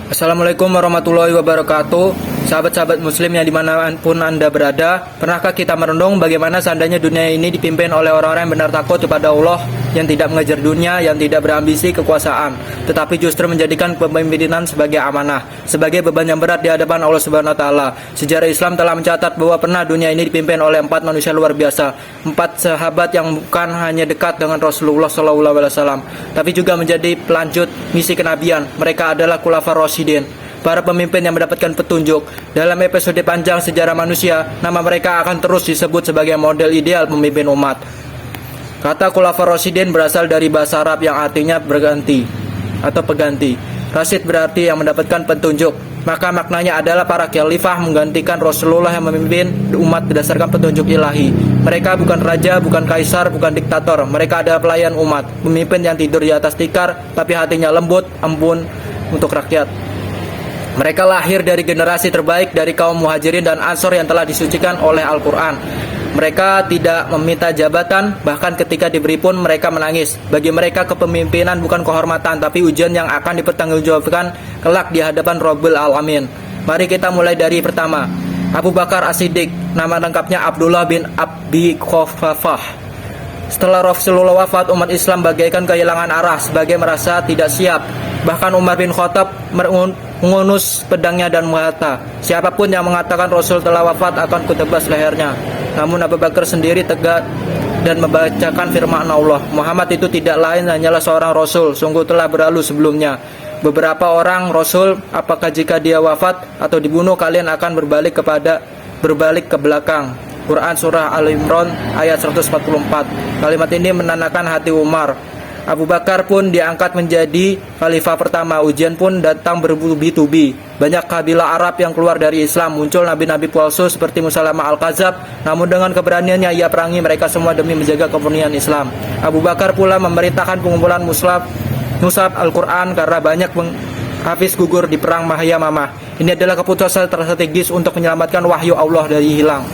Assalamualaikum warahmatullahi wabarakatuh. Sahabat-sahabat muslim yang dimanapun Anda berada, pernahkah kita merenung bagaimana seandainya dunia ini dipimpin oleh orang-orang yang benar takut kepada Allah, yang tidak mengejar dunia, yang tidak berambisi kekuasaan, tetapi justru menjadikan kepemimpinan sebagai amanah, sebagai beban yang berat di hadapan Allah Subhanahu wa taala. Sejarah Islam telah mencatat bahwa pernah dunia ini dipimpin oleh 4 manusia luar biasa, 4 sahabat yang bukan hanya dekat dengan Rasulullah SAW, tapi juga menjadi pelanjut misi kenabian. Mereka adalah Khulafaur Rasyidin, para pemimpin yang mendapatkan petunjuk. Dalam episode panjang sejarah manusia, nama mereka akan terus disebut sebagai model ideal pemimpin umat. Kata Khulafaur Rasyidin berasal dari bahasa Arab yang artinya berganti atau peganti. Rasyid berarti yang mendapatkan petunjuk. Maka maknanya adalah para khalifah menggantikan Rasulullah yang memimpin umat berdasarkan petunjuk ilahi. Mereka bukan raja, bukan kaisar, bukan diktator. Mereka adalah pelayan umat, pemimpin yang tidur di atas tikar, tapi hatinya lembut, ampun untuk rakyat. Mereka lahir dari generasi terbaik dari kaum muhajirin dan ansor yang telah disucikan oleh Al-Quran. Mereka tidak meminta jabatan, bahkan ketika diberi pun mereka menangis. Bagi mereka kepemimpinan bukan kehormatan, tapi ujian yang akan dipertanggungjawabkan kelak di hadapan Rabbul Alamin. Mari kita mulai dari pertama. Abu Bakar As-Siddiq, nama lengkapnya Abdullah bin Abi Quhafah. Setelah Rasulullah wafat, umat Islam bagaikan kehilangan arah, sebagai merasa tidak siap. Bahkan Umar bin Khattab mengunus pedangnya dan berkata, siapapun yang mengatakan Rasul telah wafat akan kutebas lehernya. Namun Abu Bakar sendiri tegak dan membacakan firman Allah, Muhammad itu tidak lain hanyalah seorang Rasul, sungguh telah berlalu sebelumnya beberapa orang Rasul. Apakah jika dia wafat atau dibunuh kalian akan berbalik ke belakang? Quran Surah Al-Imran ayat 144. Kalimat ini menenangkan hati Umar. Abu Bakar pun diangkat menjadi khalifah pertama. Ujian pun datang bertubi-tubi. Banyak kabilah Arab yang keluar dari Islam. Muncul nabi-nabi palsu seperti Musailamah Al-Kadzab. Namun dengan keberaniannya ia perangi mereka semua demi menjaga kemurnian Islam. Abu Bakar pula memerintahkan pengumpulan mushaf Al-Quran karena banyak hafiz gugur di perang Yamamah. Ini adalah keputusan strategis untuk menyelamatkan wahyu Allah dari hilang.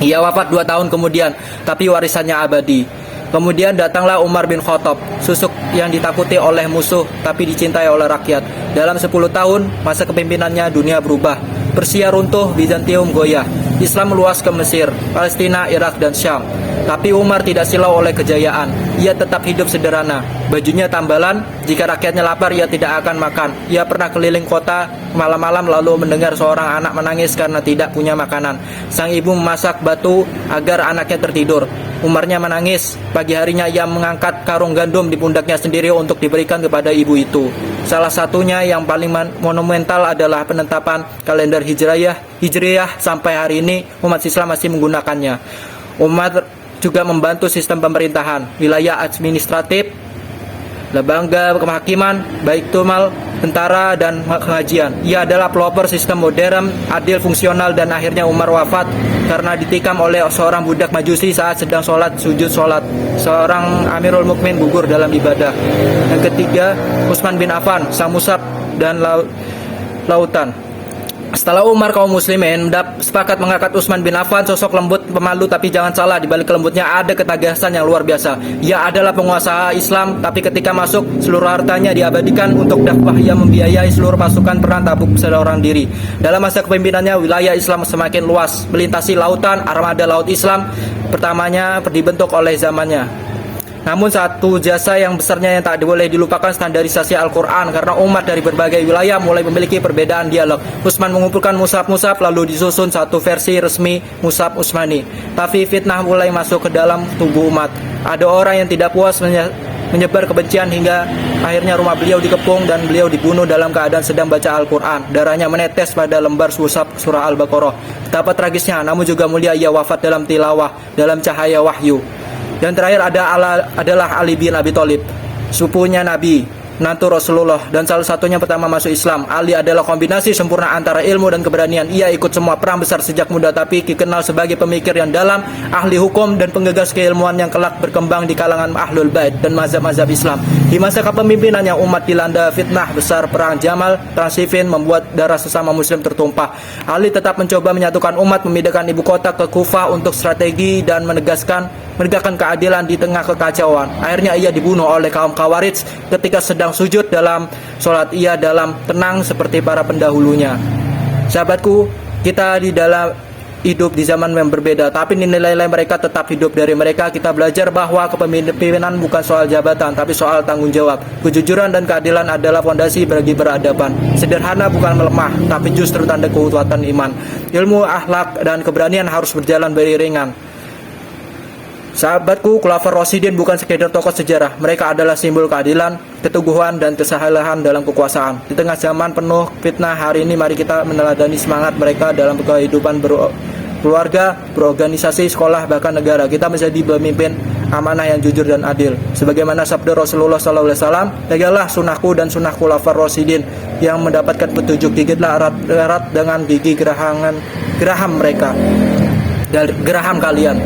Ia wafat 2 tahun kemudian, tapi warisannya abadi. Kemudian datanglah Umar bin Khattab, susuk yang ditakuti oleh musuh, tapi dicintai oleh rakyat. Dalam 10 tahun, masa kepemimpinannya dunia berubah. Persia runtuh, Bizantium goyah. Islam meluas ke Mesir, Palestina, Irak, dan Syam. Tapi Umar tidak silau oleh kejayaan. Ia tetap hidup sederhana. Bajunya tambalan, jika rakyatnya lapar ia tidak akan makan. Ia pernah keliling kota malam-malam lalu mendengar seorang anak menangis karena tidak punya makanan. Sang ibu memasak batu agar anaknya tertidur. Umarnya menangis. Pagi harinya ia mengangkat karung gandum di pundaknya sendiri untuk diberikan kepada ibu itu. Salah satunya yang paling monumental adalah penetapan kalender Hijriyah. Sampai hari ini umat Islam masih menggunakannya. Umar juga membantu sistem pemerintahan, wilayah administratif, lembaga kehakiman, baik tumal, tentara, dan pengajian. Ia adalah pelopor sistem modern, adil, fungsional, dan akhirnya Umar wafat karena ditikam oleh seorang budak Majusi saat sedang sujud sholat. Seorang Amirul Mukmin gugur dalam ibadah. Yang ketiga, Utsman bin Affan, sang musab dan lautan. Setelah Umar, kaum muslimin sepakat mengangkat Utsman bin Affan, sosok lembut, pemalu, tapi jangan salah, di balik kelembutnya ada ketegasan yang luar biasa. Ia adalah penguasa Islam, tapi ketika masuk, seluruh hartanya diabadikan untuk dakwah. Ia membiayai seluruh pasukan perang Tabuk seorang diri. Dalam masa kepemimpinannya, wilayah Islam semakin luas, melintasi lautan. Armada laut Islam pertamanya dibentuk oleh zamannya. Namun satu jasa yang besarnya yang tak boleh dilupakan, standarisasi Al-Quran. Karena umat dari berbagai wilayah mulai memiliki perbedaan dialog. Utsman mengumpulkan mushaf lalu disusun satu versi resmi mushaf Utsmani. Tapi fitnah mulai masuk ke dalam tubuh umat. Ada orang yang tidak puas menyebar kebencian hingga akhirnya rumah beliau dikepung dan beliau dibunuh dalam keadaan sedang baca Al-Quran. Darahnya menetes pada lembar mushaf surah Al-Baqarah. Betapa tragisnya, namun juga mulia, ia wafat dalam tilawah, dalam cahaya wahyu. Dan terakhir adalah Ali bin Abi Thalib, sepupunya Nabi, menantu Rasulullah, dan salah satunya pertama masuk Islam. Ali adalah kombinasi sempurna antara ilmu dan keberanian. Ia ikut semua perang besar sejak muda, tapi dikenal sebagai pemikir yang dalam, ahli hukum, dan penggagas keilmuan yang kelak berkembang di kalangan Ahlul Bait dan mazhab-mazhab Islam. Di masa kepemimpinannya umat dilanda fitnah besar, perang Jamal, perang Siffin membuat darah sesama muslim tertumpah. Ali tetap mencoba menyatukan umat, memindahkan ibu kota ke Kufah untuk strategi dan menegakkan keadilan di tengah kekacauan. Akhirnya ia dibunuh oleh kaum Khawarij ketika sedang sujud dalam sholat. Ia dalam tenang seperti para pendahulunya. Sahabatku, kita di dalam hidup di zaman yang berbeda, tapi nilai-nilai mereka tetap hidup. Dari mereka kita belajar bahwa kepemimpinan bukan soal jabatan, tapi soal tanggung jawab. Kejujuran dan keadilan adalah fondasi bagi peradaban. Sederhana bukan melemah, tapi justru tanda kekuatan iman. Ilmu, akhlak, dan keberanian harus berjalan beriringan. Sahabatku, Khulafaur Rasyidin bukan sekedar tokoh sejarah. Mereka adalah simbol keadilan, keteguhan, dan kesalahan dalam kekuasaan. Di tengah zaman penuh fitnah hari ini, mari kita meneladani semangat mereka dalam kehidupan keluarga, berorganisasi, sekolah, bahkan negara. Kita menjadi pemimpin amanah yang jujur dan adil. Sebagaimana sabda Rasulullah SAW, "Peganglah sunnahku dan sunnah Khulafaur Rasyidin yang mendapatkan petunjuk. Gigitlah erat dengan gigi geraham mereka dan geraham kalian."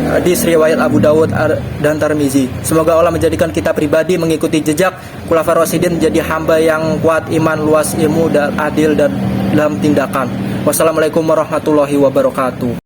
Hadis riwayat Abu Dawud dan Tirmizi. Semoga Allah menjadikan kita pribadi mengikuti jejak Khulafaur Rasyidin, menjadi hamba yang kuat iman, luas ilmu, dan adil dan dalam tindakan. Wassalamualaikum warahmatullahi wabarakatuh.